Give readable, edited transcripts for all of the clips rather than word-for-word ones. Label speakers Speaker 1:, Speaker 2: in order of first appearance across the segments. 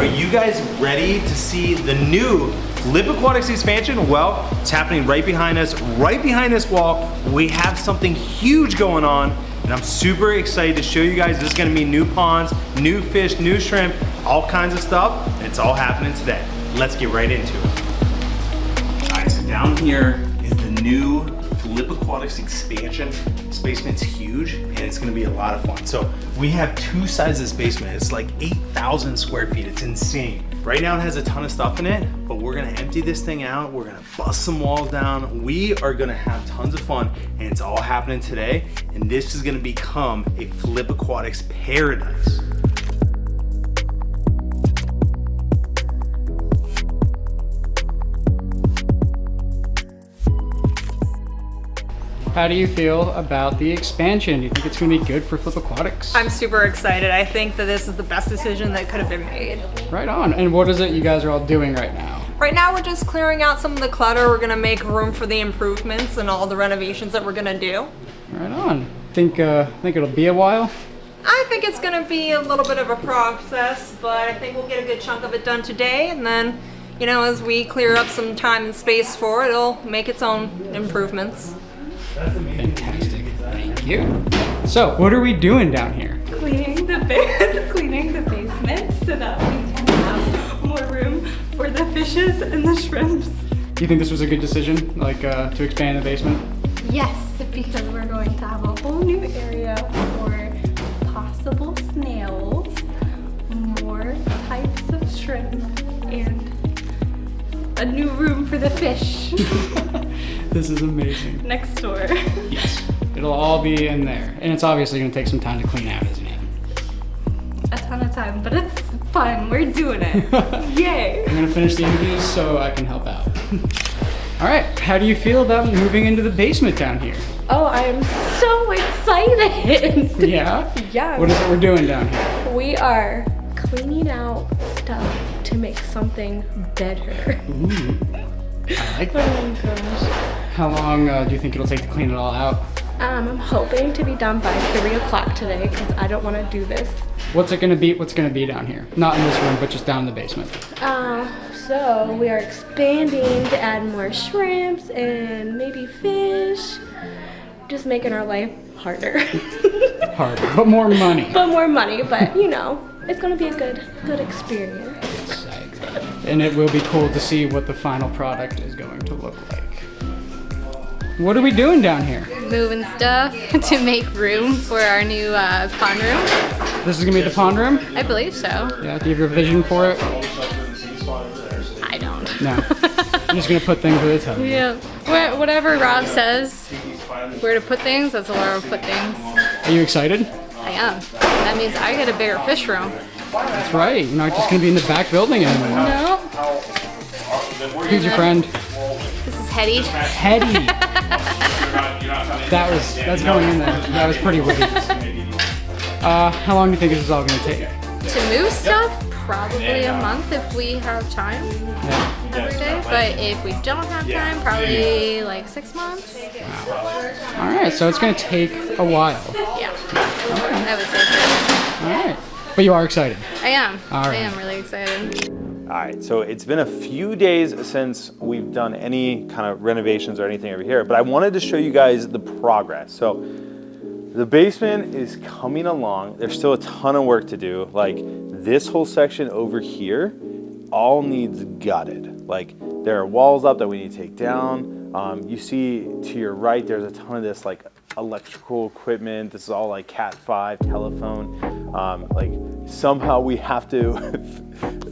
Speaker 1: Are you guys ready to see the new Flip Aquatics expansion? Well, it's happening right behind us. Right behind this wall, we have something huge going on, and I'm super excited to show you guys. This is gonna be new ponds, new fish, new shrimp, all kinds of stuff, and it's all happening today. Let's get right into it. All right, so down here is the new Flip Aquatics expansion. This basement's huge and it's gonna be a lot of fun. So we have two sides of this basement. It's like 8,000 square feet. It's insane. Right now it has a ton of stuff in it, but we're gonna empty this thing out. We're gonna bust some walls down. We are gonna have tons of fun, and it's all happening today. And this is gonna become a Flip Aquatics paradise.
Speaker 2: How do you feel about the expansion? Do you think it's gonna be good for Flip Aquatics?
Speaker 3: I'm super excited. I think that this is the best decision that could have been made.
Speaker 2: Right on. And what is it you guys are all doing right now?
Speaker 3: Right now we're just clearing out some of the clutter. We're gonna make room for the improvements and all the renovations that we're gonna do.
Speaker 2: Right on. Think it'll be a while?
Speaker 3: I think it's gonna be a little bit of a process, but I think we'll get a good chunk of it done today, and then, you know, as we clear up some time and space for it, it'll make its own improvements.
Speaker 2: Fantastic. Thank you. So, what are we doing down here?
Speaker 4: Cleaning the basement so that we can have more room for the fishes and the shrimps.
Speaker 2: Do you think this was a good decision, like to expand the basement?
Speaker 4: Yes, because we're going to have a whole new area for possible snails, more types of shrimp, and a new room for the fish.
Speaker 2: This is amazing.
Speaker 4: Next door.
Speaker 2: Yes. It'll all be in there. And it's obviously gonna take some time to clean out, isn't it?
Speaker 4: A ton of time, but it's fun. We're doing it. Yay.
Speaker 2: I'm gonna finish the interviews so I can help out. All right, how do you feel about moving into the basement down here?
Speaker 4: Oh, I am so excited.
Speaker 2: Yeah?
Speaker 4: Yeah.
Speaker 2: What is it we're doing down here?
Speaker 4: We are cleaning out stuff to make something better.
Speaker 2: Ooh, I like that.
Speaker 4: Oh my gosh.
Speaker 2: How long do you think it'll take to clean it all out?
Speaker 4: I'm hoping to be done by 3 o'clock today because I don't want to do this.
Speaker 2: What's it gonna be? What's gonna be down here? Not in this room, but just down in the basement.
Speaker 4: So we are expanding to add more shrimps and maybe fish. Just making our life harder.
Speaker 2: Harder, but more money.
Speaker 4: But more money, but you know, it's gonna be a good experience.
Speaker 2: And it will be cool to see what the final product is going to look like. What are we doing down here?
Speaker 5: Moving stuff to make room for our new pond room.
Speaker 2: This is gonna be the pond room?
Speaker 5: I believe so.
Speaker 2: Yeah, do you have a vision for it?
Speaker 5: I don't.
Speaker 2: No. I'm just gonna put things where it's heavy.
Speaker 5: Yeah. Whatever Rob says, where to put things, that's where I'll put things.
Speaker 2: Are you excited?
Speaker 5: I am. That means I get a bigger fish room.
Speaker 2: That's right. You're not just gonna be in the back building anymore.
Speaker 5: No.
Speaker 2: Who's your friend?
Speaker 5: This is Hetty.
Speaker 2: Hetty. That's going in there. That was pretty witty. How long do you think this is all gonna take?
Speaker 5: To move stuff, probably a month if we have time every day. But if we don't have time, probably like 6 months.
Speaker 2: All right, so it's gonna take a while.
Speaker 5: Yeah. I would say so.
Speaker 2: All right, but you are excited.
Speaker 5: I am.
Speaker 2: All right.
Speaker 5: I am really excited.
Speaker 1: All right, so it's been a few days since we've done any kind of renovations or anything over here, but I wanted to show you guys the progress. So the basement is coming along. There's still a ton of work to do. Like this whole section over here all needs gutted. Like there are walls up that we need to take down. You see to your right, there's a ton of this like electrical equipment. This is all like Cat 5 telephone. Like somehow we have to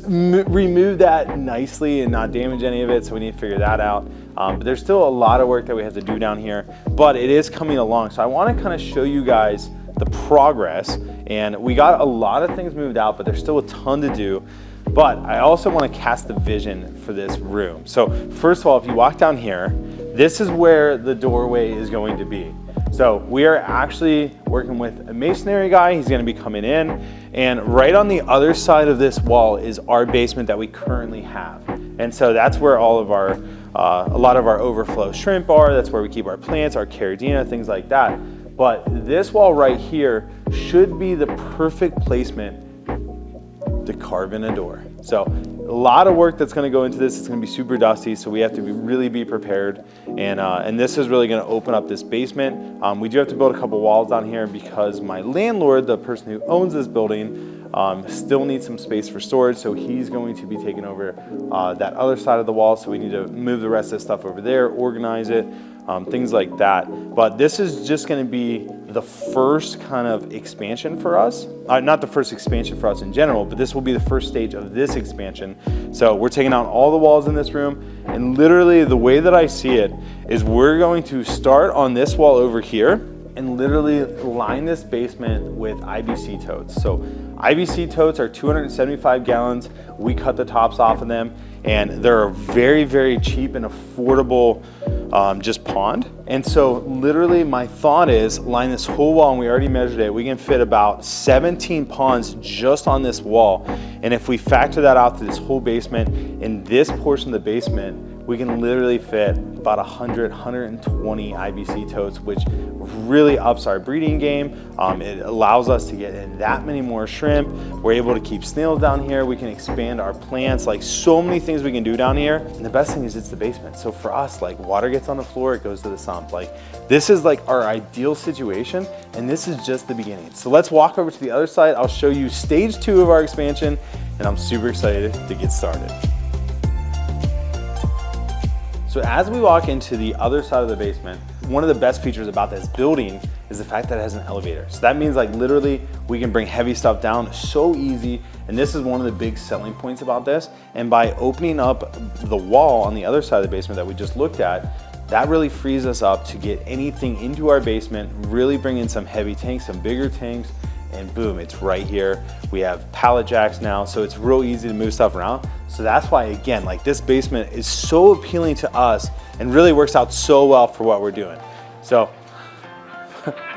Speaker 1: remove that nicely and not damage any of it, so we need to figure that out. But there's still a lot of work that we have to do down here, but it is coming along. So I want to kind of show you guys the progress, and we got a lot of things moved out, but there's still a ton to do. But I also want to cast the vision for this room. So first of all, if you walk down here, this is where the doorway is going to be. So we are actually working with a masonry guy. He's going to be coming in, and right on the other side of this wall is our basement that we currently have. And so that's where all of our, a lot of our overflow shrimp are. That's where we keep our plants, our caridina, things like that. But this wall right here should be the perfect placement to carve in a door. So a lot of work that's going to go into this. It's going to be super dusty, so we have to really be prepared. And this is really going to open up this basement. We do have to build a couple walls down here because my landlord, the person who owns this building, still needs some space for storage. So he's going to be taking over that other side of the wall. So we need to move the rest of this stuff over there, organize it, things like that. But this is just going to be the first kind of expansion for us. Not the first expansion for us in general, but this will be the first stage of this expansion. So we're taking out all the walls in this room, and literally the way that I see it is we're going to start on this wall over here and literally line this basement with IBC totes. So IBC totes are 275 gallons. We cut the tops off of them, and they're a very, very cheap and affordable just pond. And so literally my thought is line this whole wall, and we already measured it. We can fit about 17 ponds just on this wall. And if we factor that out to this whole basement, in this portion of the basement, we can literally fit about 120 IBC totes, which really ups our breeding game. It allows us to get in that many more shrimp. We're able to keep snails down here. We can expand our plants, like so many things we can do down here. And the best thing is it's the basement. So for us, like water gets on the floor, it goes to the sump. Like this is like our ideal situation, and this is just the beginning. So let's walk over to the other side. I'll show you stage 2 of our expansion, and I'm super excited to get started. So as we walk into the other side of the basement, one of the best features about this building is the fact that it has an elevator. So that means like literally we can bring heavy stuff down so easy. And this is one of the big selling points about this. And by opening up the wall on the other side of the basement that we just looked at, that really frees us up to get anything into our basement, really bring in some heavy tanks, some bigger tanks, and boom, it's right here. We have pallet jacks now, so it's real easy to move stuff around. So that's why, again, like this basement is so appealing to us and really works out so well for what we're doing. So,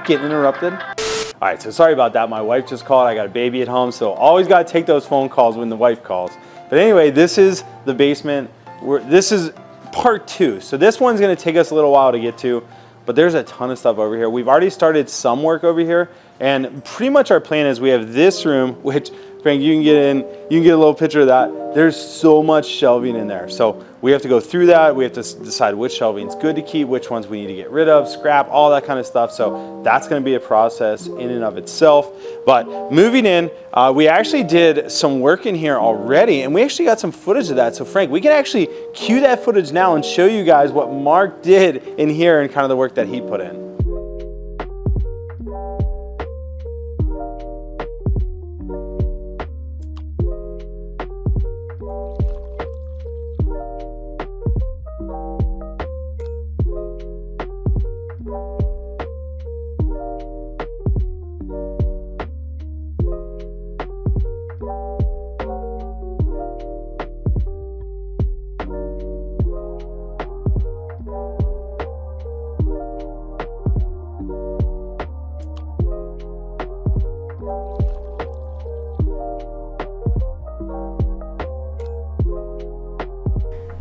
Speaker 1: getting interrupted. All right, so sorry about that. My wife just called. I got a baby at home, so always got to take those phone calls when the wife calls. But anyway, this is the basement. This is part 2. So this one's going to take us a little while to get to, but there's a ton of stuff over here. We've already started some work over here, and pretty much our plan is we have this room, which Frank, you can get in, you can get a little picture of that. There's so much shelving in there. So we have to go through that. We have to decide which shelving is good to keep, which ones we need to get rid of, scrap, all that kind of stuff. So that's going to be a process in and of itself. But moving in, we actually did some work in here already, and we actually got some footage of that. So Frank, we can actually cue that footage now and show you guys what Mark did in here and kind of the work that he put in.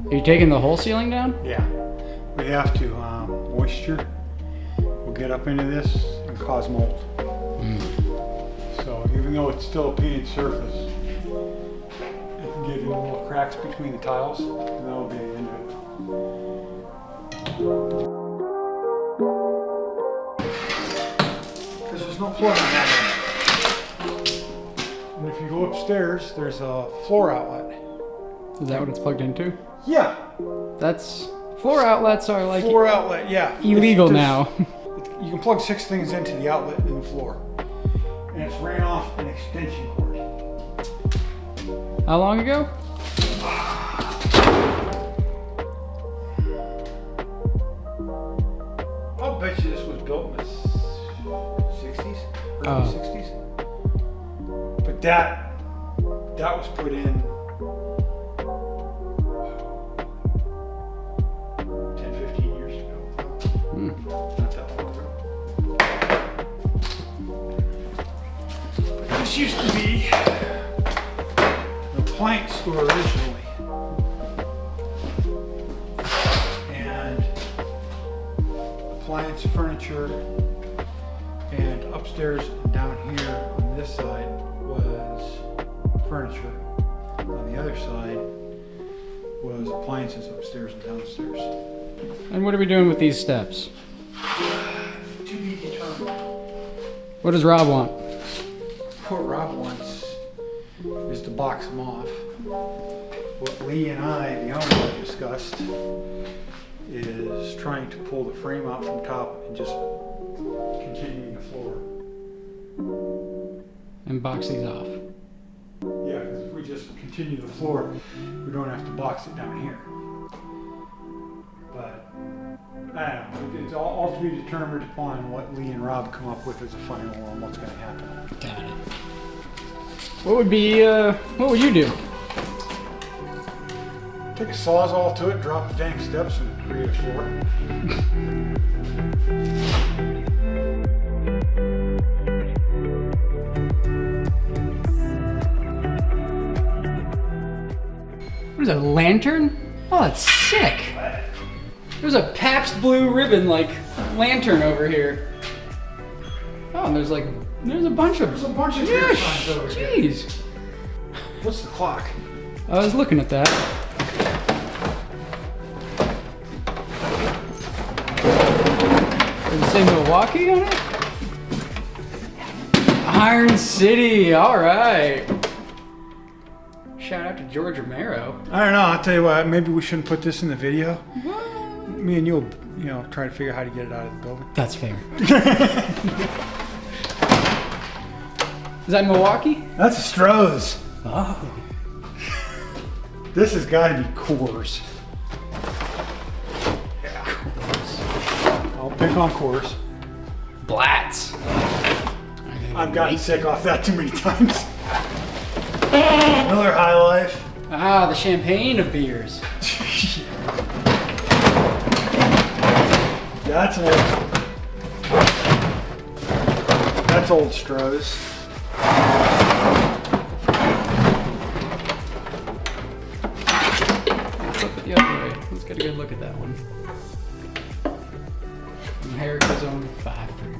Speaker 2: Are you taking the whole ceiling down?
Speaker 6: Yeah, we have to. Moisture will get up into this and cause mold. So even though it's still a painted surface, it can get in little cracks between the tiles, and that'll be the end of it. Because there's no floor on that one. And if you go upstairs, there's a floor outlet.
Speaker 2: Is that what it's plugged into?
Speaker 6: Yeah.
Speaker 2: That's, floor outlets are like
Speaker 6: Floor outlet, yeah.
Speaker 2: illegal now.
Speaker 6: You can plug 6 things into the outlet in the floor. And it's ran off an extension cord.
Speaker 2: How long ago?
Speaker 6: I'll bet you this was built in the 60s, early 60s. But that was put in 10, 15 years ago. Not that long ago. But this used to be the plank store originally. And appliance, furniture, and upstairs and down here on this side was furniture. On the other side was appliances upstairs and downstairs.
Speaker 2: And what are we doing with these steps?
Speaker 6: To be determined.
Speaker 2: What does Rob want?
Speaker 6: What Rob wants is to box them off. What Lee and I, the owner, discussed is trying to pull the frame out from top and just continuing the floor.
Speaker 2: And box these off.
Speaker 6: Yeah, because if we just continue the floor, we don't have to box it down here. But I don't know. It's all to be determined upon what Lee and Rob come up with as a final on what's going to happen.
Speaker 2: Got it. What would you do?
Speaker 6: Take a sawzall to it, drop the dang steps, and create a floor.
Speaker 2: What is that, a lantern? Oh, that's sick. There's a Pabst Blue Ribbon like lantern over here. Oh, and there's a bunch of
Speaker 6: beer signs over here.
Speaker 2: Jeez.
Speaker 6: What's the clock?
Speaker 2: I was looking at that. Does it say Milwaukee on it? Iron City, all right. Shout out to George Romero.
Speaker 6: I don't know. I'll tell you what. Maybe we shouldn't put this in the video. Me and you'll, try to figure out how to get it out of the building.
Speaker 2: That's fair. Is that Milwaukee?
Speaker 6: That's a Stroh's.
Speaker 2: Oh.
Speaker 6: This has got to be Coors. Yeah. I'll pick on Coors.
Speaker 2: Blatz.
Speaker 6: I've gotten sick off that too many times. Miller High Life.
Speaker 2: Ah, the champagne of beers.
Speaker 6: That's old Stroh's.
Speaker 2: Flip it the other way. Let's get a good look at that one. America's own 5 proof.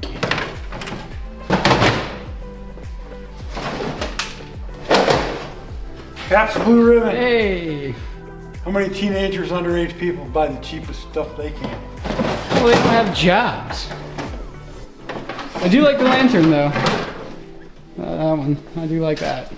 Speaker 6: Pabst Blue Ribbon.
Speaker 2: Hey!
Speaker 6: How many teenagers, underage people buy the cheapest stuff they can?
Speaker 2: Well, they don't have jobs. I do like the lantern though. That one. I do like that.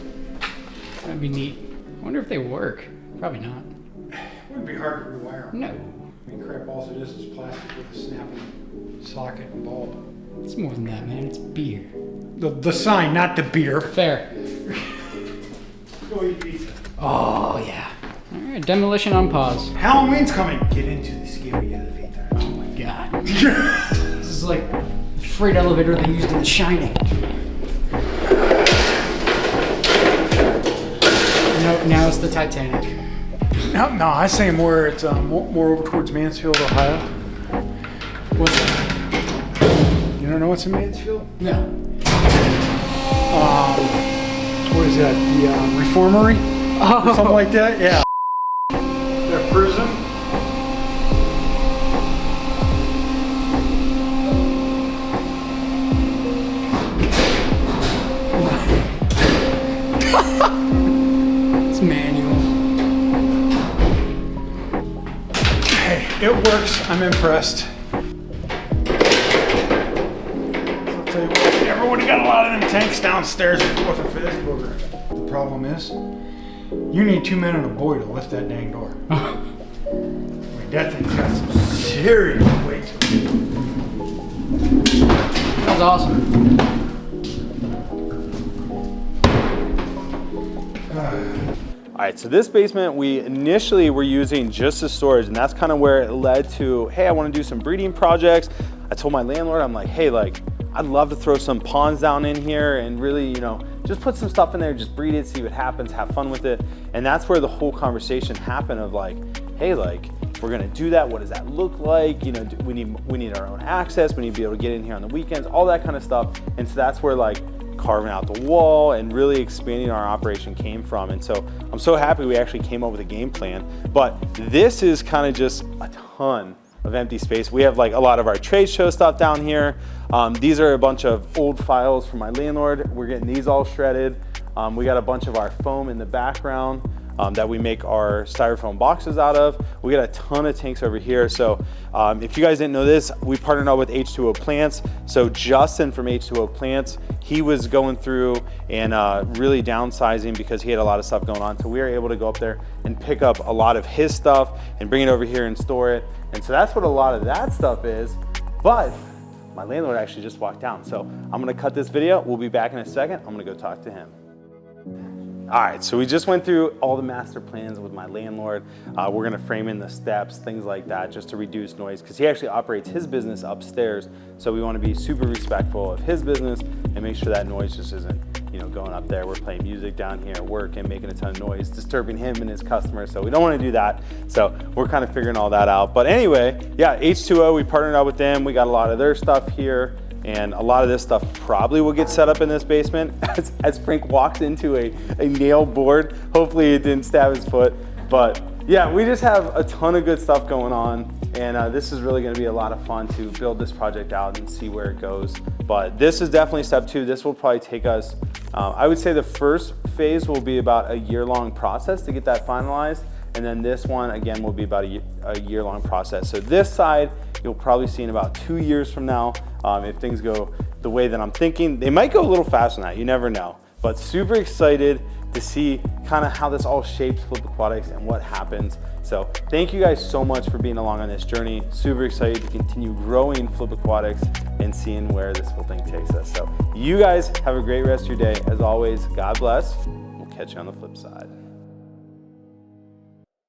Speaker 2: That'd be neat. I wonder if they work. Probably not.
Speaker 6: It wouldn't be hard to rewire them.
Speaker 2: No.
Speaker 6: I mean, crap, all it is plastic with a snapping socket and bulb.
Speaker 2: It's more than that, man. It's beer.
Speaker 6: The sign, not the beer.
Speaker 2: Fair.
Speaker 6: Go eat pizza.
Speaker 2: Oh, yeah. Alright, demolition on pause.
Speaker 6: Halloween's coming. Get into the scary elevator.
Speaker 2: Oh my god. This is like the freight elevator they used in The Shining. No, now it's the Titanic.
Speaker 6: No, I say more. It's more over towards Mansfield, Ohio.
Speaker 2: What's that?
Speaker 6: You don't know what's in Mansfield?
Speaker 2: No.
Speaker 6: What is that? The Reformery?
Speaker 2: Oh.
Speaker 6: Or something like that? Yeah. Their prison.
Speaker 2: It's manual.
Speaker 6: Hey, it works. I'm impressed. I'll tell you what, everyone would have got a lot of them tanks downstairs if it wasn't for this booger. The problem is, you need 2 men and a boy to lift that dang door. I mean, that thing's got some serious weight to it.
Speaker 2: That was awesome.
Speaker 1: All right, so this basement we initially were using just as storage, and that's kind of where it led to, hey, I want to do some breeding projects. I told my landlord, I'm like, hey, I'd love to throw some ponds down in here and really, just put some stuff in there, just breed it, see what happens, have fun with it. And that's where the whole conversation happened of like, hey, if we're gonna do that, what does that look like? We need our own access, we need to be able to get in here on the weekends, all that kind of stuff. And so that's where carving out the wall and really expanding our operation came from. And so I'm so happy we actually came up with a game plan. But this is kind of just a ton of empty space. We have a lot of our trade show stuff down here. These are a bunch of old files from my landlord. We're getting these all shredded. We got a bunch of our foam in the background. that we make our styrofoam boxes out of. We got a ton of tanks over here. So if you guys didn't know this, we partnered up with H2O Plants. So Justin from H2O Plants, he was going through and really downsizing because he had a lot of stuff going on. So we were able to go up there and pick up a lot of his stuff and bring it over here and store it. And so that's what a lot of that stuff is. But my landlord actually just walked down. So I'm gonna cut this video. We'll be back in a second. I'm gonna go talk to him. All right, so we just went through all the master plans with my landlord. We're gonna frame in the steps, things like that, just to reduce noise, because he actually operates his business upstairs. So we wanna be super respectful of his business and make sure that noise just isn't, you know, going up there. We're playing music down here, working, making a ton of noise, disturbing him and his customers. So we don't wanna do that. So we're kind of figuring all that out. But anyway, yeah, H2O, we partnered up with them. We got a lot of their stuff here. And a lot of this stuff probably will get set up in this basement as Frank walks into a nail board. Hopefully it didn't stab his foot. But yeah, we just have a ton of good stuff going on. And this is really gonna be a lot of fun to build this project out and see where it goes. But this is definitely step 2. This will probably take us, I would say the first phase will be about a year-long process to get that finalized. And then this one, again, will be about a year-long process. So this side, you'll probably see in about 2 years from now, if things go the way that I'm thinking. They might go a little faster than that, you never know. But super excited to see kind of how this all shapes Flip Aquatics and what happens. So thank you guys so much for being along on this journey. Super excited to continue growing Flip Aquatics and seeing where this whole thing takes us. So you guys have a great rest of your day. As always, God bless. We'll catch you on the flip side.